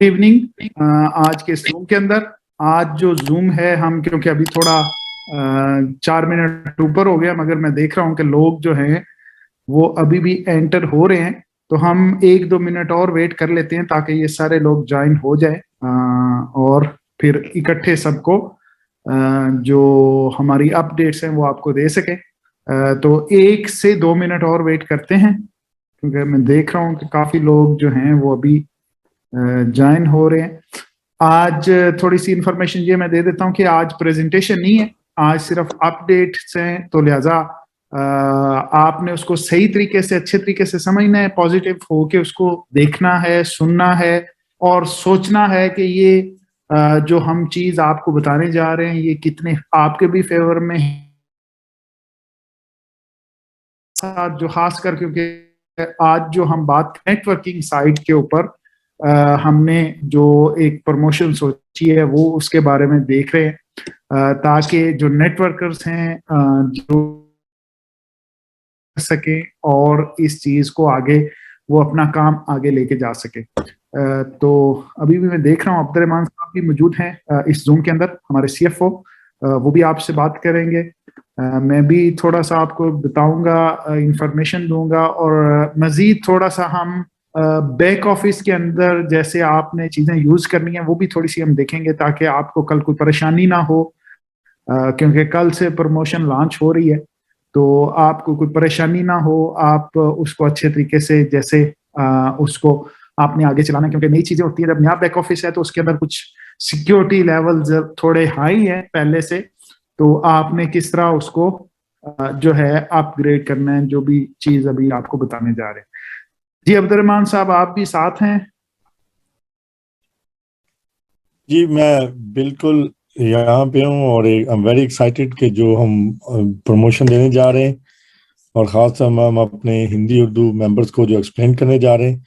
Evening. आज के zoom के अंदर, आज जो जूम है हम, क्योंकि अभी थोड़ा 4 मिनट ऊपर हो गया, मगर मैं देख रहा हूँ कि लोग जो हैं वो अभी भी एंटर हो रहे हैं। तो हम 1-2 मिनट और वेट कर लेते हैं ताकि ये सारे लोग ज्वाइन हो जाए और फिर इकट्ठे सबको जो हमारी अपडेट्स हैं वो आपको दे सके। तो 1 से 2 मिनट और वेट करते हैं, क्योंकि मैं देख रहा हूँ कि काफी लोग जो हैं वो अभी ज्वाइन हो रहे हैं। आज थोड़ी सी इंफॉर्मेशन ये मैं दे देता हूँ कि आज प्रेजेंटेशन नहीं है, आज सिर्फ अपडेट्स हैं। तो लिहाजा आपने उसको सही तरीके से, अच्छे तरीके से समझना है, पॉजिटिव होके उसको देखना है, सुनना है और सोचना है कि ये जो हम चीज आपको बताने जा रहे हैं ये कितने आपके भी फेवर में है। साथ जो खास कर, क्योंकि आज जो हम बात नेटवर्किंग साइट के ऊपर हमने जो एक प्रमोशन सोची है वो उसके बारे में देख रहे हैं, ताकि जो नेटवर्कर्स हैं जो सके और इस चीज को आगे वो अपना काम आगे लेके जा सके। तो अभी भी मैं देख रहा हूँ अब्दुर्रहमान साहब भी मौजूद हैं इस जूम के अंदर, हमारे सीएफओ, वो भी आपसे बात करेंगे। मैं भी थोड़ा सा आपको बताऊंगा, इंफॉर्मेशन दूंगा और मजीद थोड़ा सा हम बैक ऑफिस के अंदर जैसे आपने चीजें यूज करनी है वो भी थोड़ी सी हम देखेंगे, ताकि आपको कल कोई परेशानी ना हो, क्योंकि कल से प्रमोशन लॉन्च हो रही है। तो आपको कोई परेशानी ना हो, आप उसको अच्छे तरीके से जैसे उसको आपने आगे चलाना है, क्योंकि नई चीजें होती है। जब नया बैक ऑफिस है तो उसके अंदर कुछ सिक्योरिटी लेवल थोड़े हाई है पहले से, तो आपने किस तरह उसको जो है अपग्रेड करना है, जो भी चीज अभी आपको बताने जा रहे हैं। जी अब्दुर्रहमान साहब, आप भी साथ हैं? जी मैं बिल्कुल यहाँ पे हूँ और आई एम वेरी एक्साइटेड कि जो हम प्रमोशन देने जा रहे हैं और ख़ास हम अपने हिंदी उर्दू मेंबर्स को जो एक्सप्लेन करने जा रहे हैं।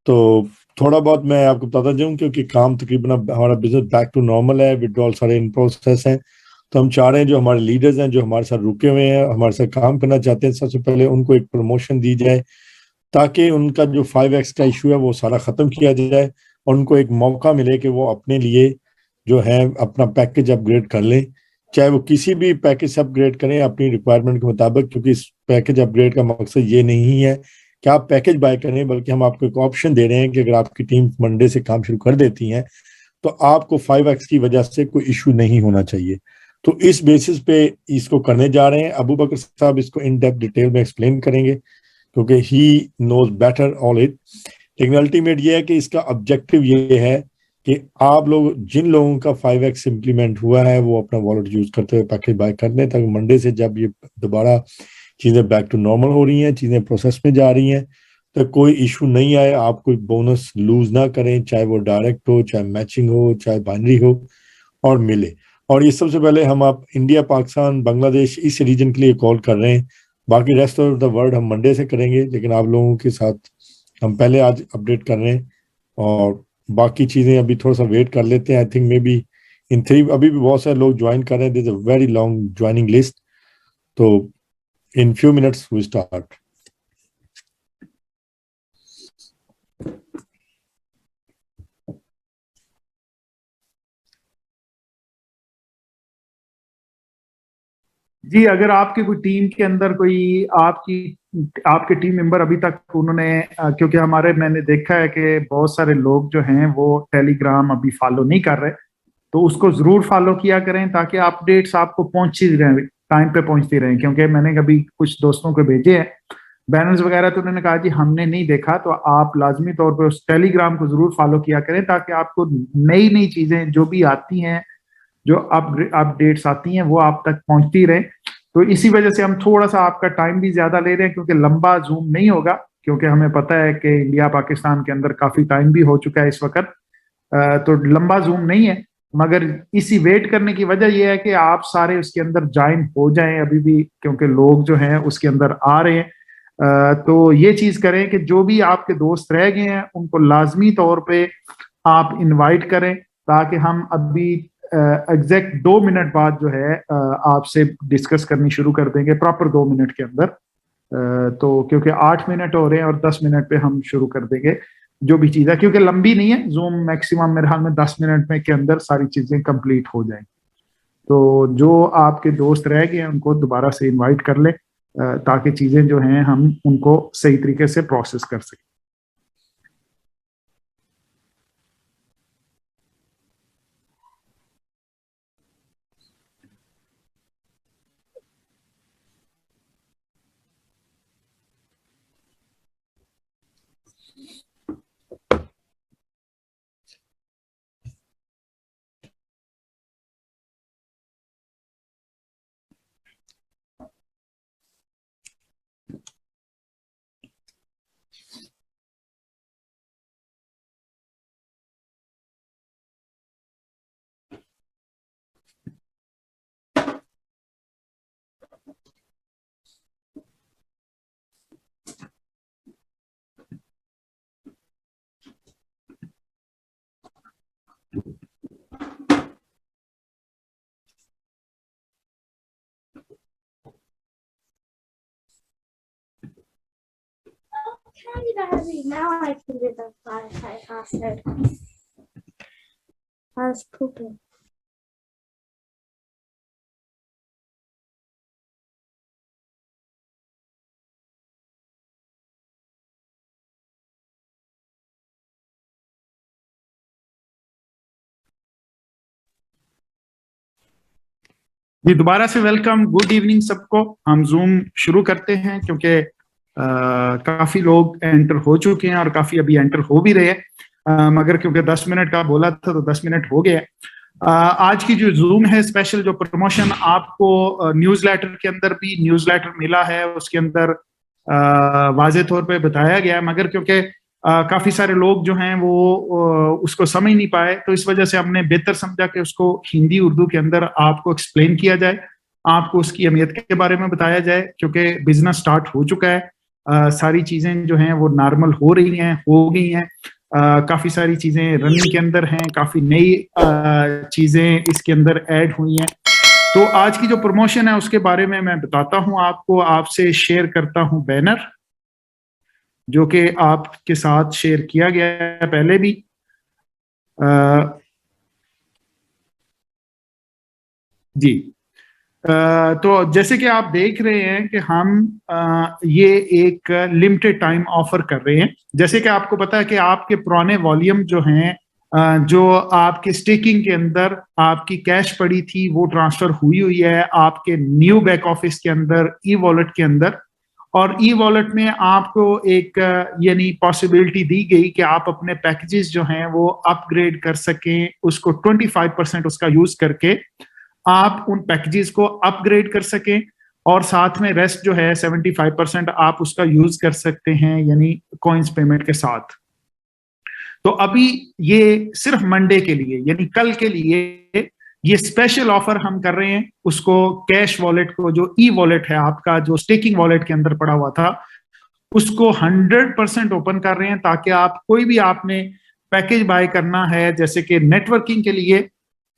तो थोड़ा बहुत मैं आपको बताता जाऊँ, क्योंकि काम तकरीबन अब हमारा बिजनेस बैक टू नॉर्मल है, विड्रॉल सारे इन प्रोसेस हैं। तो हम चाह रहे हैं जो हमारे लीडर्स हैं जो हमारे साथ रुके हुए हैं, हमारे साथ काम करना चाहते हैं, सबसे पहले उनको एक प्रमोशन दी जाए, ताकि उनका जो 5x का इशू है वो सारा ख़त्म किया जाए और उनको एक मौका मिले कि वो अपने लिए जो है अपना पैकेज अपग्रेड कर लें। चाहे वो किसी भी पैकेज अपग्रेड करें अपनी रिक्वायरमेंट के मुताबिक, क्योंकि इस पैकेज अपग्रेड का मकसद ये नहीं है कि आप पैकेज बाय करें, बल्कि हम आपको एक ऑप्शन दे रहे हैं कि अगर आपकी टीम मंडे से काम शुरू कर देती है तो आपको 5x की वजह से कोई इशू नहीं होना चाहिए। तो इस बेसिस पे इसको करने जा रहे हैं। अबू बकर साहब इसको इन डेप्थ डिटेल में एक्सप्लेन करेंगे, क्योंकि he knows better all it. लेकिन अल्टीमेट ये है कि इसका ऑब्जेक्टिव ये है कि आप लोग, जिन लोगों का 5x इम्प्लीमेंट हुआ है, वो अपना वॉलेट यूज करते हुए पैकेज बाय कर लें, ताकि मंडे से जब ये दोबारा चीजें बैक टू नॉर्मल हो रही हैं, चीजें प्रोसेस में जा रही हैं, तो कोई इशू नहीं आए, आप कोई बोनस लूज ना करें, चाहे वो डायरेक्ट हो, चाहे मैचिंग हो, चाहे बाइनरी हो, और मिले। और ये सबसे पहले हम आप इंडिया, पाकिस्तान, बांग्लादेश इस रीजन के लिए कॉल कर रहे हैं। बाकी रेस्ट ऑफ द वर्ल्ड हम मंडे से करेंगे, लेकिन आप लोगों के साथ हम पहले आज अपडेट कर रहे हैं और बाकी चीज़ें अभी थोड़ा सा वेट कर लेते हैं। I think may be in 3, अभी भी बहुत सारे लोग ज्वाइन कर रहे हैं, this a very long joining list. तो in few minutes we start. जी, अगर आपकी कोई टीम के अंदर कोई आपकी आपके टीम मेंबर अभी तक उन्होंने क्योंकि हमारे मैंने देखा है कि बहुत सारे लोग जो हैं वो टेलीग्राम अभी फॉलो नहीं कर रहे, तो उसको जरूर फॉलो किया करें ताकि अपडेट्स आपको पहुंचती रहें, टाइम पे पहुंचती रहें। क्योंकि मैंने कभी कुछ दोस्तों को भेजे हैं बैनर्स वगैरह, तो उन्होंने कहा जी हमने नहीं देखा, तो आप लाजमी तौर पर उस टेलीग्राम को जरूर फॉलो किया करें, ताकि आपको नई नई चीजें जो भी आती हैं, जो अपडेट्स आती हैं, वो आप तक पहुंचती रहे। तो इसी वजह से हम थोड़ा सा आपका टाइम भी ज्यादा ले रहे हैं, क्योंकि लंबा जूम नहीं होगा, क्योंकि हमें पता है कि इंडिया पाकिस्तान के अंदर काफी टाइम भी हो चुका है इस वक्त। तो लंबा जूम नहीं है, मगर इसी वेट करने की वजह यह है कि आप सारे उसके अंदर ज्वाइन हो जाएं अभी भी, क्योंकि लोग जो हैं उसके अंदर आ रहे हैं। तो ये चीज करें कि जो भी आपके दोस्त रह गए हैं उनको लाजमी तौर पे आप इनवाइट करें, ताकि हम अभी एग्जैक्ट 2 मिनट बाद जो है आपसे डिस्कस करनी शुरू कर देंगे, प्रॉपर 2 मिनट के अंदर। तो क्योंकि 8 मिनट हो रहे हैं और 10 मिनट पे हम शुरू कर देंगे। जो भी चीज है, क्योंकि लंबी नहीं है जूम, मैक्सिमम मेरे ख्याल में 10 मिनट में के अंदर सारी चीजें कंप्लीट हो जाएंगी। तो जो आपके दोस्त रह गए हैं उनको दोबारा से इनवाइट कर ले, ताकि चीजें जो हैं हम उनको सही तरीके से प्रोसेस कर सकें। Now I can do the Spotify password. I was pooping. जी दोबारा से वेलकम, गुड इवनिंग सबको। हम जूम शुरू करते हैं क्योंकि काफी लोग एंटर हो चुके हैं और काफी अभी एंटर हो भी रहे हैं, मगर क्योंकि 10 मिनट का बोला था तो 10 मिनट हो गए। आज की जो जूम है स्पेशल, जो प्रमोशन आपको न्यूज़लेटर के अंदर भी न्यूज़लेटर मिला है, उसके अंदर वाज़े तौर पे बताया गया है, मगर क्योंकि काफी सारे लोग जो हैं वो उसको समझ नहीं पाए, तो इस वजह से हमने बेहतर समझा कि उसको हिंदी उर्दू के अंदर आपको एक्सप्लेन किया जाए, आपको उसकी अहमियत के बारे में बताया जाए, क्योंकि बिजनेस स्टार्ट हो चुका है। सारी चीजें जो हैं वो नॉर्मल हो रही हैं, हो गई हैं। काफी सारी चीजें रनिंग के अंदर हैं, काफी नई चीजें इसके अंदर ऐड हुई हैं। तो आज की जो प्रमोशन है उसके बारे में मैं बताता हूं आपको, आपसे शेयर करता हूं बैनर, जो कि आपके साथ शेयर किया गया है पहले भी। जी तो जैसे कि आप देख रहे हैं कि हम ये एक लिमिटेड टाइम ऑफर कर रहे हैं। जैसे कि आपको पता है कि आपके पुराने वॉल्यूम जो हैं, जो आपके स्टेकिंग के अंदर आपकी कैश पड़ी थी वो ट्रांसफर हुई हुई है आपके न्यू बैक ऑफिस के अंदर, ई वॉलेट के अंदर। और ई वॉलेट में आपको एक यानी पॉसिबिलिटी दी गई कि आप अपने पैकेजेस जो हैं वो अपग्रेड कर सकें, उसको 25% उसका यूज करके आप उन पैकेजेस को अपग्रेड कर सकें, और साथ में रेस्ट जो है 75% आप उसका यूज कर सकते हैं, यानी कॉइन्स पेमेंट के साथ। तो अभी ये सिर्फ मंडे के लिए यानी कल के लिए ये स्पेशल ऑफर हम कर रहे हैं। उसको कैश वॉलेट को, जो ई वॉलेट है आपका, जो स्टेकिंग वॉलेट के अंदर पड़ा हुआ था, उसको 100% ओपन कर रहे हैं, ताकि आप कोई भी आपने पैकेज बाय करना है, जैसे कि नेटवर्किंग के लिए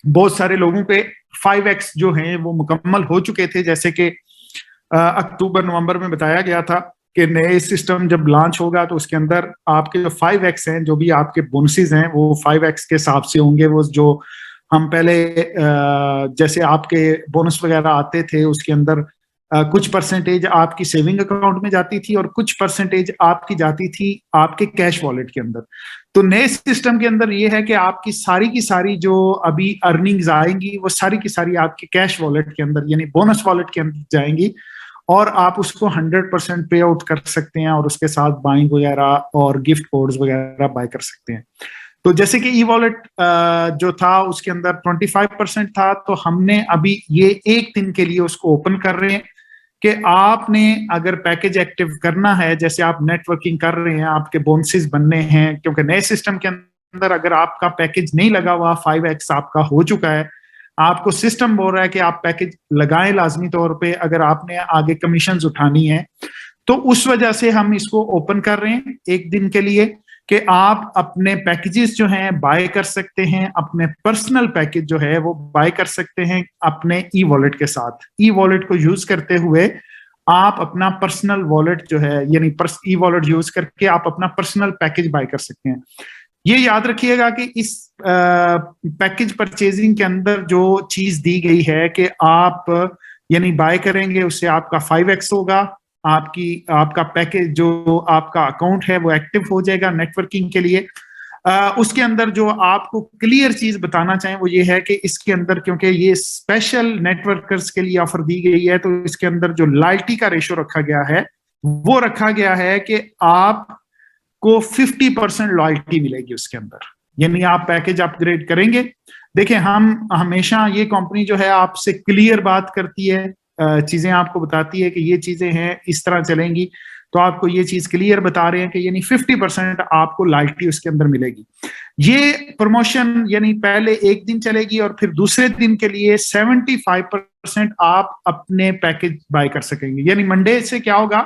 बहुत सारे लोगों पे 5x जो हैं वो मुकम्मल हो चुके थे। जैसे कि अक्टूबर नवंबर में बताया गया था कि नए सिस्टम जब लॉन्च होगा तो उसके अंदर आपके जो 5x हैं, जो भी आपके बोनसेस हैं, वो 5x के हिसाब से होंगे। वो जो हम पहले जैसे आपके बोनस वगैरह आते थे, उसके अंदर कुछ परसेंटेज आपकी सेविंग अकाउंट में जाती थी और कुछ परसेंटेज आपकी जाती थी आपके कैश वॉलेट के अंदर। तो नए सिस्टम के अंदर ये है कि आपकी सारी की सारी जो अभी अर्निंग्स आएंगी वो सारी की सारी आपके कैश वॉलेट के अंदर यानी बोनस वॉलेट के अंदर जाएंगी, और आप उसको 100% पे आउट कर सकते हैं, और उसके साथ बाइंग वगैरह और गिफ्ट कोड्स वगैरह बाय कर सकते हैं। तो जैसे कि ई वॉलेट जो था उसके अंदर 25% था, तो हमने अभी ये एक दिन के लिए उसको ओपन कर रहे हैं कि आपने अगर पैकेज एक्टिव करना है, जैसे आप नेटवर्किंग कर रहे हैं, आपके बोनसेस बनने हैं, क्योंकि नए सिस्टम के अंदर अगर आपका पैकेज नहीं लगा हुआ, 5x आपका हो चुका है, आपको सिस्टम बोल रहा है कि आप पैकेज लगाएं लाजमी तौर पे अगर आपने आगे कमीशन उठानी है, तो उस वजह से हम इसको ओपन कर रहे हैं एक दिन के लिए कि आप अपने पैकेजेस जो हैं बाय कर सकते हैं, अपने पर्सनल पैकेज जो है वो बाय कर सकते हैं अपने ई वॉलेट के साथ। ई वॉलेट को यूज करते हुए आप अपना पर्सनल वॉलेट जो है यानी ई वॉलेट यूज करके आप अपना पर्सनल पैकेज बाय कर सकते हैं। ये याद रखिएगा कि इस पैकेज परचेजिंग के अंदर जो चीज दी गई है कि आप यानी बाय करेंगे उससे आपका 5x होगा, आपका पैकेज जो आपका अकाउंट है वो एक्टिव हो जाएगा नेटवर्किंग के लिए। उसके अंदर जो आपको क्लियर चीज बताना चाहें वो ये है कि इसके अंदर क्योंकि ये स्पेशल नेटवर्कर्स के लिए ऑफर दी गई है, तो इसके अंदर जो लॉयल्टी का रेशो रखा गया है वो रखा गया है कि आपको 50% लॉयल्टी मिलेगी उसके अंदर। यानी आप पैकेज अपग्रेड करेंगे। देखिए, हम हमेशा ये कंपनी जो है आपसे क्लियर बात करती है, चीजें आपको बताती है कि ये चीजें हैं इस तरह चलेंगी, तो आपको ये चीज क्लियर बता रहे हैं कि यानी 50% आपको लॉयल्टी उसके अंदर मिलेगी। ये प्रमोशन यानी पहले एक दिन चलेगी और फिर दूसरे दिन के लिए 75% आप अपने पैकेज बाय कर सकेंगे। यानी मंडे से क्या होगा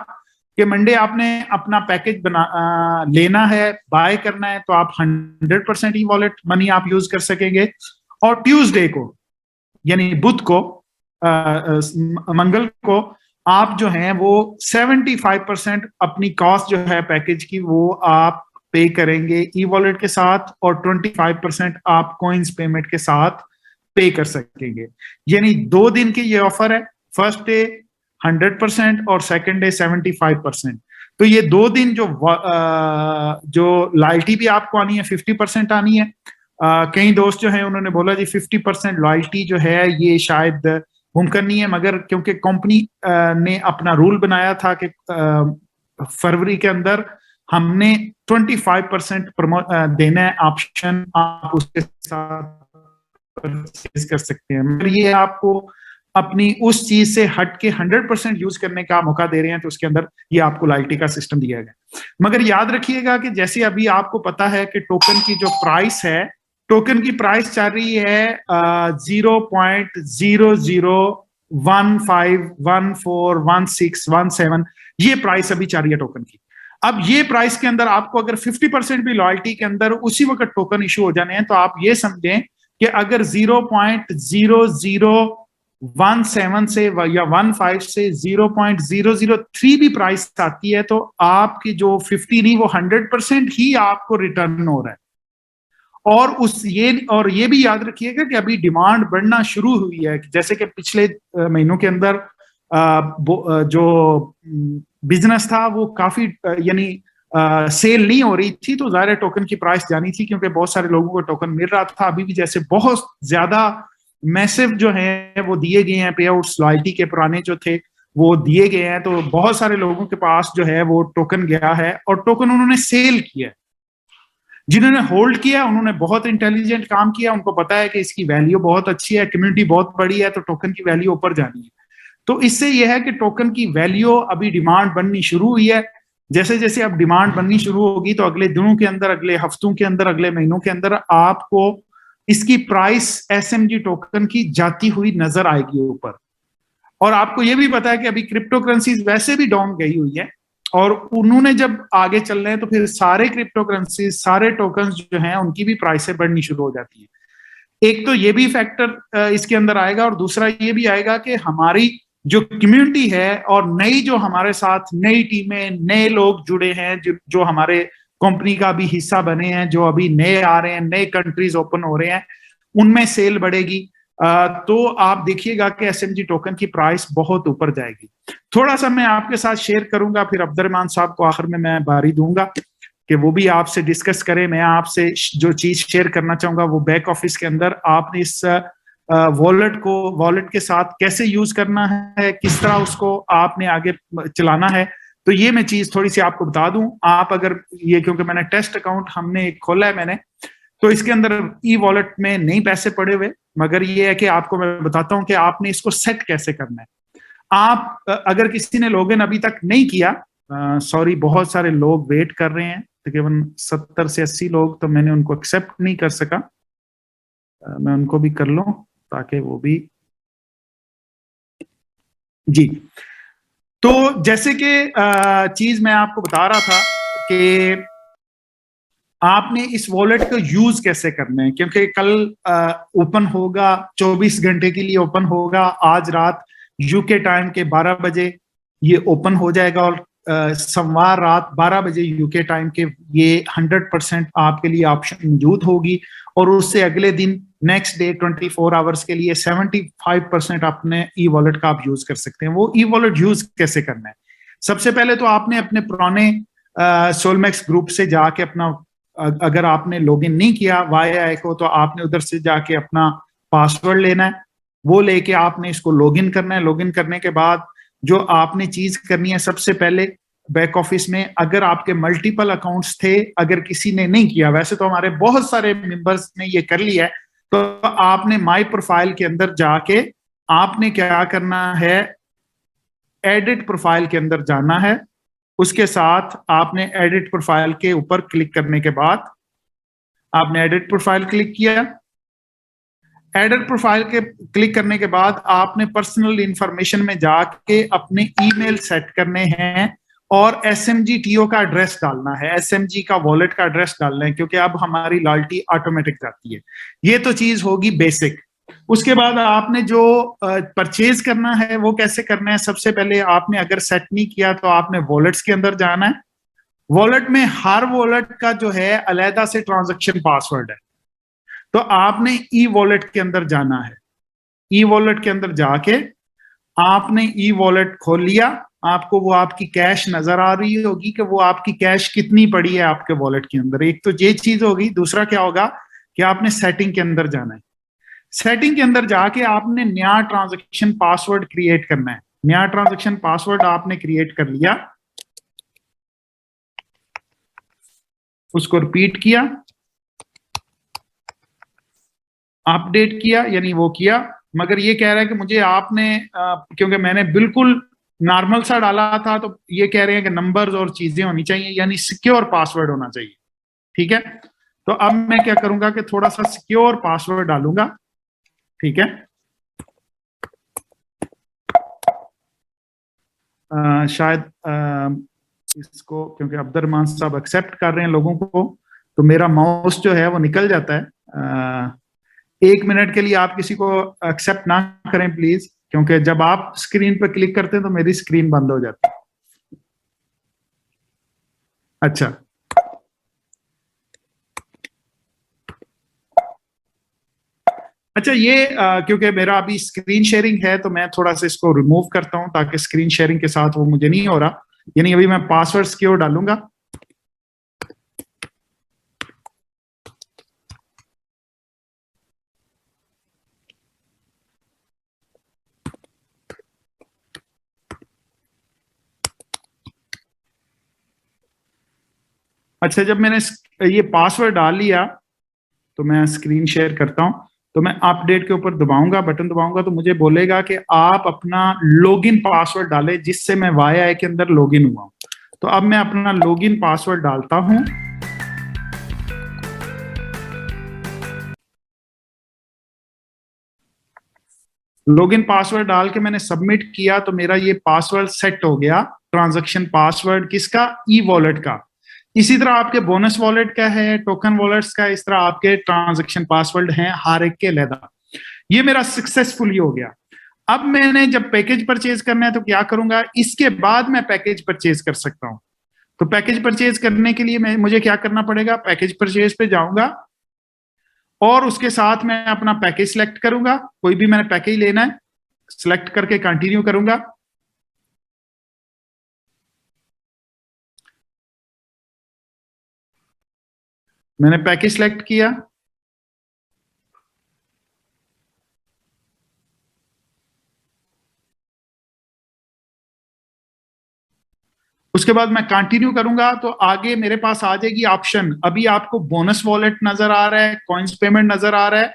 कि मंडे आपने अपना पैकेज लेना है, बाय करना है, तो आप 100% ई वॉलेट मनी आप यूज कर सकेंगे। और ट्यूसडे को यानी बुध को मंगल को आप जो हैं वो 75% अपनी कॉस्ट जो है पैकेज की वो आप पे करेंगे ई वॉलेट के साथ, और 25% आप कॉइन्स पेमेंट के साथ पे कर सकेंगे। यानी 2 दिन की ये ऑफर है, फर्स्ट डे 100% और सेकंड डे 75%। तो ये 2 दिन जो लॉयल्टी भी आपको आनी है 50% आनी है। कई दोस्त जो है उन्होंने बोला जी 50% लॉयल्टी जो है ये शायद मुमकिन नहीं है, मगर क्योंकि कंपनी ने अपना रूल बनाया था कि फरवरी के अंदर हमने 25% देना है ऑप्शन, आप उसके साथ परचेज कर सकते हैं, मगर ये आपको अपनी उस चीज से हट के 100% यूज करने का मौका दे रहे हैं, तो उसके अंदर ये आपको लॉयल्टी का सिस्टम दिया गया। मगर याद रखिएगा कि जैसे अभी आपको पता है कि टोकन की जो प्राइस है, टोकन की प्राइस चल रही है 0.0015141617, ये प्राइस अभी चल रही है टोकन की। अब ये प्राइस के अंदर आपको अगर 50% भी लॉयल्टी के अंदर उसी वक्त टोकन इशू हो जाने हैं, तो आप ये समझें कि अगर 0.0017 से या 15 से 0.003 भी प्राइस आती है, तो आपकी जो 50 नहीं वो 100% ही आपको रिटर्न हो रहा है। और ये भी याद रखिएगा कि अभी डिमांड बढ़ना शुरू हुई है, जैसे कि पिछले महीनों के अंदर जो बिजनेस था वो काफी यानी सेल नहीं हो रही थी, तो ज़ाहिर है टोकन की प्राइस जानी थी क्योंकि बहुत सारे लोगों को टोकन मिल रहा था। अभी भी जैसे बहुत ज्यादा मैसिव जो है वो दिए गए हैं पे आउट्स, लॉयल्टी के पुराने जो थे वो दिए गए हैं, तो बहुत सारे लोगों के पास जो है वो टोकन गया है और टोकन उन्होंने सेल किया। जिन्होंने होल्ड किया उन्होंने बहुत इंटेलिजेंट काम किया, उनको पता है कि इसकी वैल्यू बहुत अच्छी है, कम्युनिटी बहुत बड़ी है, तो टोकन की वैल्यू ऊपर जानी है। तो इससे यह है कि टोकन की वैल्यू अभी डिमांड बननी शुरू हुई है। जैसे जैसे अब डिमांड बननी शुरू होगी तो अगले दिनों के अंदर, अगले हफ्तों के अंदर, अगले महीनों के अंदर आपको इसकी प्राइस एसएमजी टोकन की जाती हुई नजर आएगी ऊपर। और आपको यह भी पता है कि अभी क्रिप्टो करेंसीज वैसे भी डाउन गई हुई है, और उन्होंने जब आगे चल रहे हैं तो फिर सारे क्रिप्टो करेंसीज, सारे टोकन्स जो हैं उनकी भी प्राइसें बढ़नी शुरू हो जाती है। एक तो ये भी फैक्टर इसके अंदर आएगा, और दूसरा ये भी आएगा कि हमारी जो कम्युनिटी है और नई जो हमारे साथ नई टीमें, नए लोग जुड़े हैं, जो हमारे कंपनी का भी हिस्सा बने हैं, जो अभी नए आ रहे हैं, नए कंट्रीज ओपन हो रहे हैं, उनमें सेल बढ़ेगी। तो आप देखिएगा कि एसएमजी टोकन की प्राइस बहुत ऊपर जाएगी। थोड़ा सा मैं आपके साथ शेयर करूंगा, फिर अब्दुर्रहमान साहब को आखिर में मैं बारी दूंगा कि वो भी आपसे डिस्कस करें। मैं आपसे जो चीज शेयर करना चाहूंगा वो बैक ऑफिस के अंदर आपने इस वॉलेट के साथ कैसे यूज करना है, किस तरह उसको आपने आगे चलाना है, तो ये मैं चीज थोड़ी सी आपको बता दूं। आप अगर ये, क्योंकि मैंने टेस्ट अकाउंट हमने खोला है मैंने, तो इसके अंदर ई वॉलेट में नहीं पैसे पड़े हुए, मगर ये है कि आपको मैं बताता हूं कि आपने इसको सेट कैसे करना है। आप अगर किसी ने लॉगिन अभी तक नहीं किया, सॉरी बहुत सारे लोग वेट कर रहे हैं, तकरीबन 70 से 80 लोग, तो मैंने उनको एक्सेप्ट नहीं कर सका। मैं उनको भी कर लूं ताकि वो भी जी। तो जैसे कि चीज मैं आपको बता रहा था कि आपने इस वॉलेट को यूज कैसे करना है, क्योंकि कल ओपन होगा, 24 घंटे के लिए ओपन होगा, आज रात यूके टाइम के 12 बजे ये ओपन हो जाएगा और सोमवार रात 12 बजे यूके टाइम के ये 100% आपके लिए ऑप्शन मौजूद होगी। और उससे अगले दिन नेक्स्ट डे 24 आवर्स के लिए 75% अपने ई वॉलेट का आप यूज कर सकते हैं। वो ई वॉलेट यूज कैसे करना है? सबसे पहले तो आपने अपने पुराने सोलमैक्स ग्रुप से जाके अपना, अगर आपने लॉगिन नहीं किया YI को, तो आपने उधर से जाके अपना पासवर्ड लेना है, वो लेके आपने इसको लॉगिन करना है। लॉगिन करने के बाद जो आपने चीज करनी है, सबसे पहले बैक ऑफिस में अगर आपके मल्टीपल अकाउंट्स थे, अगर किसी ने नहीं किया, वैसे तो हमारे बहुत सारे मेंबर्स ने ये कर लिया है, तो आपने माई प्रोफाइल के अंदर जाके आपने क्या करना है, एडिट प्रोफाइल के अंदर जाना है। उसके साथ आपने एडिट प्रोफाइल के ऊपर क्लिक करने के बाद आपने एडिट प्रोफाइल क्लिक किया। एडिट प्रोफाइल के क्लिक करने के बाद आपने पर्सनल इंफॉर्मेशन में जाके अपने ईमेल सेट करने हैं और SMG-TO का एड्रेस डालना है, SMG का वॉलेट का एड्रेस डालना है, क्योंकि अब हमारी लॉयल्टी ऑटोमेटिक जाती है। ये तो चीज होगी बेसिक। उसके बाद आपने जो परचेज करना है वो कैसे करना है? सबसे पहले आपने अगर सेट नहीं किया तो आपने वॉलेट्स के अंदर जाना है। वॉलेट में हर वॉलेट का जो है अलहदा से ट्रांजैक्शन पासवर्ड है, तो आपने ई वॉलेट के अंदर जाना है। ई वॉलेट के अंदर जाके आपने ई वॉलेट खोल लिया, आपको वो आपकी कैश नजर आ रही होगी कि वो आपकी कैश कितनी पड़ी है आपके वॉलेट के अंदर। एक तो ये चीज होगी। दूसरा क्या होगा कि आपने सेटिंग के अंदर जाना है। सेटिंग के अंदर जाके आपने नया ट्रांजैक्शन पासवर्ड क्रिएट करना है। नया ट्रांजैक्शन पासवर्ड आपने क्रिएट कर लिया, उसको रिपीट किया, अपडेट किया, यानी वो किया। मगर ये कह रहा है कि मुझे आपने क्योंकि मैंने बिल्कुल नॉर्मल सा डाला था, तो ये कह रहे हैं कि नंबर्स और चीजें होनी चाहिए, यानी सिक्योर पासवर्ड होना चाहिए। ठीक है, तो अब मैं क्या करूंगा कि थोड़ा सा सिक्योर पासवर्ड डालूंगा। ठीक है, शायद इसको, क्योंकि अब्दुर्रहमान साहब एक्सेप्ट कर रहे हैं लोगों को, तो मेरा माउस जो है वो निकल जाता है। 1 मिनट के लिए आप किसी को एक्सेप्ट ना करें प्लीज, क्योंकि जब आप स्क्रीन पर क्लिक करते हैं तो मेरी स्क्रीन बंद हो जाती है। अच्छा, अच्छा, ये क्योंकि मेरा अभी स्क्रीन शेयरिंग है तो मैं थोड़ा सा इसको रिमूव करता हूं, ताकि स्क्रीन शेयरिंग के साथ वो मुझे नहीं हो रहा। यानी अभी मैं पासवर्ड सिक्योर डालूंगा। अच्छा, जब मैंने ये पासवर्ड डाल लिया तो मैं स्क्रीन शेयर करता हूं। तो मैं अपडेट के ऊपर दबाऊंगा, बटन दबाऊंगा, तो मुझे बोलेगा कि आप अपना लॉगिन पासवर्ड डालें जिससे मैं YI के अंदर लॉगिन हुआ हूं। तो अब मैं अपना लॉगिन पासवर्ड डालता हूं। लॉगिन पासवर्ड डाल के मैंने सबमिट किया तो मेरा ये पासवर्ड सेट हो गया, ट्रांजैक्शन पासवर्ड किसका? ई वॉलेट का। इसी तरह आपके बोनस वॉलेट का है, टोकन वॉलेट्स का, इस तरह आपके ट्रांजैक्शन पासवर्ड हैं हर एक के अलग। ये मेरा सक्सेसफुली हो गया। अब मैंने जब पैकेज परचेज करना है तो क्या करूंगा? इसके बाद मैं पैकेज परचेज कर सकता हूं। तो पैकेज परचेज करने के लिए मुझे क्या करना पड़ेगा? पैकेज परचेज पे जाऊंगा और उसके साथ मैं अपना पैकेज सिलेक्ट करूंगा। कोई भी मैंने पैकेज लेना है, सिलेक्ट करके कंटिन्यू करूंगा। मैंने पैकेज सिलेक्ट किया, उसके बाद मैं कंटिन्यू करूंगा तो आगे मेरे पास आ जाएगी ऑप्शन। अभी आपको बोनस वॉलेट नजर आ रहा है, कॉइन्स पेमेंट नजर आ रहा है,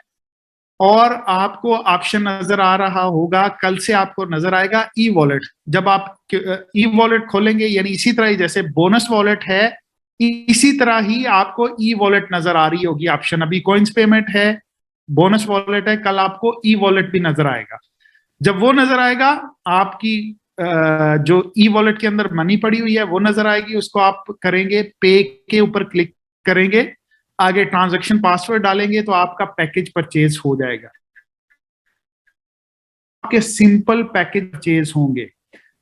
और आपको ऑप्शन नजर आ रहा होगा, कल से आपको नजर आएगा ई वॉलेट। जब आप ई वॉलेट खोलेंगे, यानी इसी तरह ही जैसे बोनस वॉलेट है, इसी तरह ही आपको ई वॉलेट नजर आ रही होगी ऑप्शन। अभी कॉइन्स पेमेंट है, बोनस वॉलेट है, कल आपको ई वॉलेट भी नजर आएगा। जब वो नजर आएगा, आपकी जो ई वॉलेट के अंदर मनी पड़ी हुई है वो नजर आएगी। उसको आप करेंगे, पे के ऊपर क्लिक करेंगे, आगे ट्रांजैक्शन पासवर्ड डालेंगे तो आपका पैकेज परचेज हो जाएगा। आपके सिंपल पैकेज परचेज होंगे।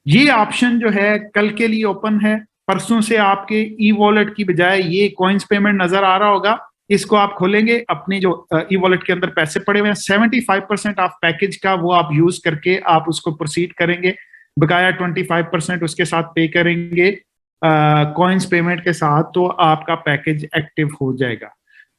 ये ऑप्शन जो है कल के लिए ओपन है। परसों से आपके ई वॉलेट की बजाय ये कॉइन्स पेमेंट नजर आ रहा होगा। इसको आप खोलेंगे, अपने जो ई वॉलेट के अंदर पैसे पड़े हुए हैं 75% ऑफ पैकेज का वो आप यूज करके आप उसको प्रोसीड करेंगे। बकाया 25% उसके साथ पे करेंगे कॉइन्स पेमेंट के साथ, तो आपका पैकेज एक्टिव हो जाएगा।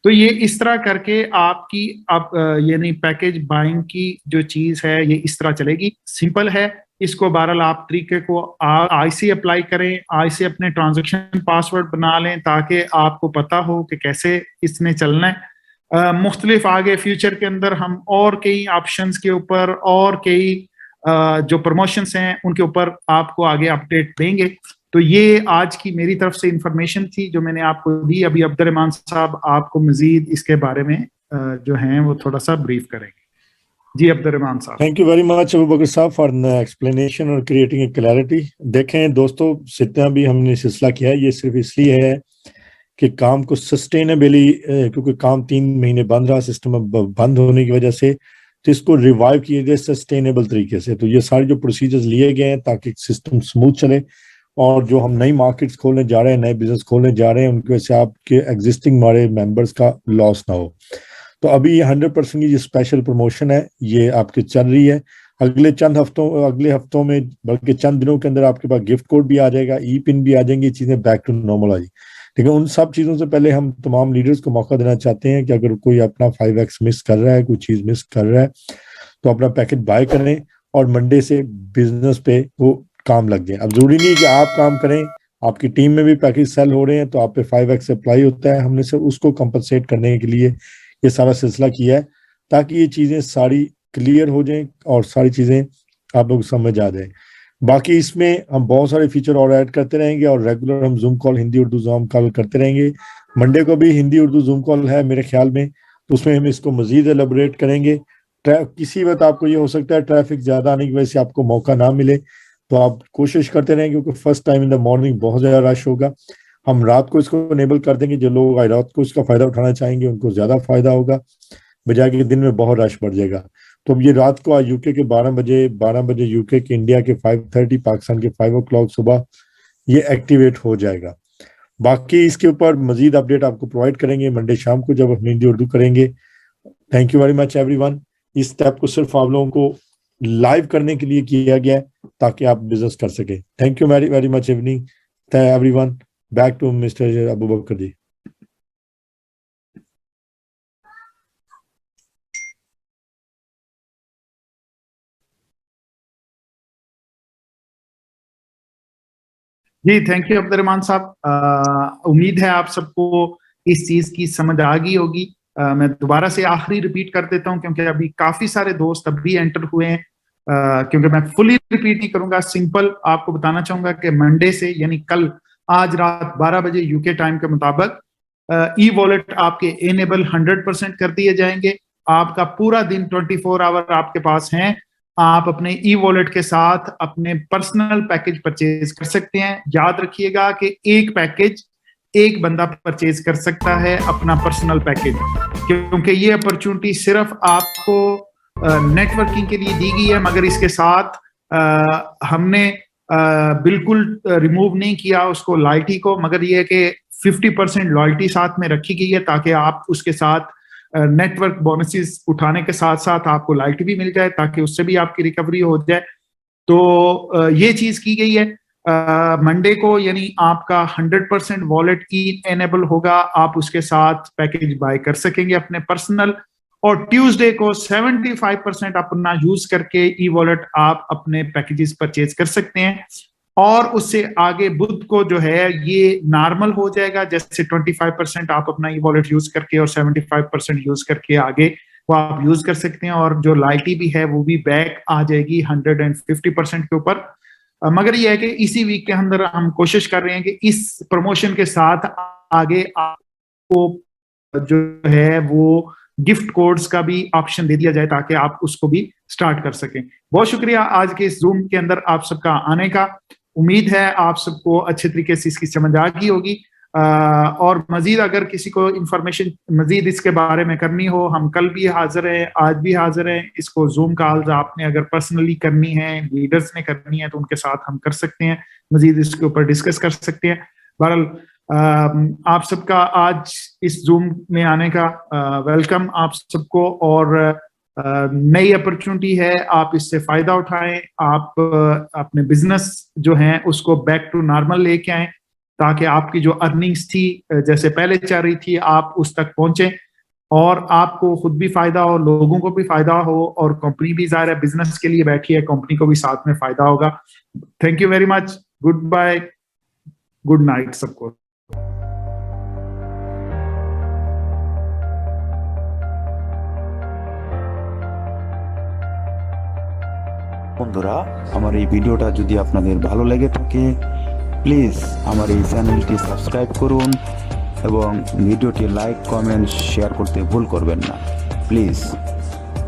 तो ये इस तरह करके आपकी आप यानी पैकेज बाइंग की जो चीज है ये इस तरह चलेगी। सिंपल है। इसको बहरहाल आप तरीके को आई से अप्लाई करें, आई से अपने ट्रांजैक्शन पासवर्ड बना लें ताकि आपको पता हो कि कैसे इसने चलना है। मुख्तलिफ आगे फ्यूचर के अंदर हम और कई ऑप्शंस के ऊपर और कई जो प्रमोशंस हैं उनके ऊपर आपको आगे अपडेट देंगे। तो ये आज की मेरी तरफ से इंफॉर्मेशन थी जो मैंने आपको दी। अभी अब्दुर्रहमान साहब आपको मजीद इसके बारे में जो हैं वो थोड़ा सा ब्रीफ करेंगे। जी अब्दुर्रहमान साहब। Thank you very much Abu Bakar साहब फॉर एक्सप्लेनेशन और क्रिएटिंग ए क्लैरिटी। देखें दोस्तों, जितना भी हमने सिलसिला किया है ये सिर्फ इसलिए है कि काम को सस्टेनेबली, क्योंकि काम 3 महीने बंद रहा सिस्टम बंद होने की वजह से, तो इसको रिवाइव किए गए सस्टेनेबल तरीके से। तो ये सारे जो प्रोसीजर्स लिए गए हैं ताकि सिस्टम स्मूथ चले, और जो हम नई मार्केट्स खोलने जा रहे हैं, नए बिजनेस खोलने जा रहे हैं, उनकी वजह से आपके एग्जिस्टिंग हमारे मेंबर्स का लॉस ना हो। तो अभी ये 100% की जो स्पेशल प्रमोशन है ये आपकी चल रही है। अगले हफ्तों में, बल्कि चंद दिनों के अंदर आपके पास गिफ्ट कोड भी आ जाएगा, ई पिन भी आ जाएंगी, चीजें बैक टू नॉर्मल आ जाएगी। लेकिन उन सब चीजों से पहले हम तमाम लीडर्स को मौका देना चाहते हैं कि अगर कोई अपना 5x मिस कर रहा है, कोई चीज मिस कर रहा है, तो अपना पैकेज बाय करें और मंडे से बिजनेस पे वो काम लग जाए। अब जरूरी नहीं कि आप काम करें, आपकी टीम में भी पैकेज सेल हो रहे हैं तो आप पे 5x अप्लाई होता है। हमने सिर्फ उसको कंपनसेट करने के लिए ये सारा सिलसिला किया है ताकि ये चीजें सारी क्लियर हो जाएं और सारी चीजें आप लोग समझ आ जाए। बाकी इसमें हम बहुत सारे फीचर और ऐड करते रहेंगे और रेगुलर हम zoom call Hindi Urdu zoom call करते रहेंगे। मंडे को भी हिंदी उर्दू जूम कॉल है मेरे ख्याल में, तो उसमें हम इसको मजीद एलेबोरेट करेंगे। किसी वक्त आपको ये हो सकता है ट्रैफिक ज्यादा आने की वजह से आपको मौका ना मिले, तो आप कोशिश करते रहें, क्योंकि first time in the morning बहुत ज्यादा रश होगा। हम रात को इसको इनेबल कर देंगे, जो लोग रात को इसका फायदा उठाना चाहेंगे उनको ज्यादा फायदा होगा, बजाय कि दिन में बहुत रश बढ़ जाएगा। तो अब ये रात को आज यूके के 12 बजे यूके के, इंडिया के 5:30, पाकिस्तान के 5 o'clock सुबह ये एक्टिवेट हो जाएगा। बाकी इसके ऊपर मजीद अपडेट आपको प्रोवाइड करेंगे मंडे शाम को जब हम हिंदी उर्दू करेंगे। Thank you very much everyone. इस स्टेप को सिर्फ आप लोगों को लाइव करने के लिए किया गया है ताकि आप बिजनेस कर सके। Thank you very very much evening everyone. Back to mister Abu Bakar ji. जी थैंक यू अब्दुर्रहमान साहब। उम्मीद है आप सबको इस चीज की समझ आ गई होगी। मैं दोबारा से आखिरी रिपीट कर देता हूं क्योंकि अभी काफी सारे दोस्त अभी एंटर हुए हैं। क्योंकि मैं फुली रिपीट नहीं करूंगा, सिंपल आपको बताना चाहूंगा कि मंडे से यानी कल, आज रात 12 बजे यूके टाइम के मुताबिक ई वॉलेट आपके एनेबल 100% कर दिए जाएंगे। आपका पूरा दिन 24 आवर आपके पास हैं। आप अपने ई वॉलेट के साथ अपने पर्सनल पैकेज परचेज कर सकते हैं। याद रखिएगा कि एक पैकेज एक बंदा परचेज कर सकता है, अपना पर्सनल पैकेज, क्योंकि ये अपॉर्चुनिटी सिर्फ आपको नेटवर्किंग के लिए दी गई है। मगर इसके साथ हमने बिल्कुल रिमूव नहीं किया उसको, लॉयल्टी को, मगर ये है कि 50% लॉयल्टी साथ में रखी गई है ताकि आप उसके साथ नेटवर्क बोनसेस उठाने के साथ साथ आपको लॉयल्टी भी मिल जाए ताकि उससे भी आपकी रिकवरी हो जाए। तो ये चीज की गई है। मंडे को यानी आपका 100% वॉलेट की एनेबल होगा, आप उसके साथ पैकेज बाय कर सकेंगे अपने पर्सनल। और ट्यूसडे को 75% अपना यूज करके ई वॉलेट आप अपने पैकेजेस परचेज कर सकते हैं। और उससे आगे बुध को जो है ये नॉर्मल हो जाएगा, जैसे 25% आप अपना ई वॉलेट यूज करके और 75% यूज करके आगे वो आप यूज कर सकते हैं। और जो लॉयल्टी भी है वो भी बैक आ जाएगी 150% के ऊपर। मगर ये है कि इसी वीक के अंदर हम कोशिश कर रहे हैं कि इस प्रमोशन के साथ आगे आपको जो है वो गिफ्ट कोड्स का भी ऑप्शन दे दिया जाए ताकि आप उसको भी स्टार्ट कर सकें। बहुत शुक्रिया आज के इस जूम के अंदर आप सबका आने का। उम्मीद है आप सबको अच्छे तरीके से इसकी समझ आ गई होगी। और मजीद अगर किसी को इंफॉर्मेशन मजीद इसके बारे में करनी हो, हम कल भी हाजिर हैं, आज भी हाजिर हैं। इसको जूम कॉल्स आपने अगर पर्सनली करनी है, लीडर्स ने करनी है, तो उनके साथ हम कर सकते हैं, मजीद इसके ऊपर डिस्कस कर सकते हैं। बहरहाल आप सबका आज इस जूम में आने का वेलकम आप सबको, और नई अपॉर्चुनिटी है, आप इससे फायदा उठाएं। आप अपने बिजनेस जो है उसको बैक टू नॉर्मल लेके आएं, ताकि आपकी जो अर्निंग्स थी जैसे पहले चल रही थी आप उस तक पहुंचे, और आपको खुद भी फायदा हो, लोगों को भी फायदा हो, और कंपनी भी ज़ाहिर है बिजनेस के लिए बैठी है, कंपनी को भी साथ में फायदा होगा। Thank you very much, goodbye, good night सबको। বন্ধুরা, আমার এই ভিডিওটা যদি আপনাদের ভালো লেগে থাকে প্লিজ আমার এই চ্যানেলটি সাবস্ক্রাইব করুন এবং ভিডিওটি লাইক, কমেন্ট, শেয়ার করতে ভুল করবেন না প্লিজ।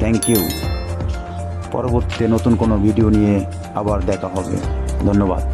Thank you. পরবর্তীতে নতুন কোনো ভিডিও নিয়ে আবার দেখা হবে। ধন্যবাদ।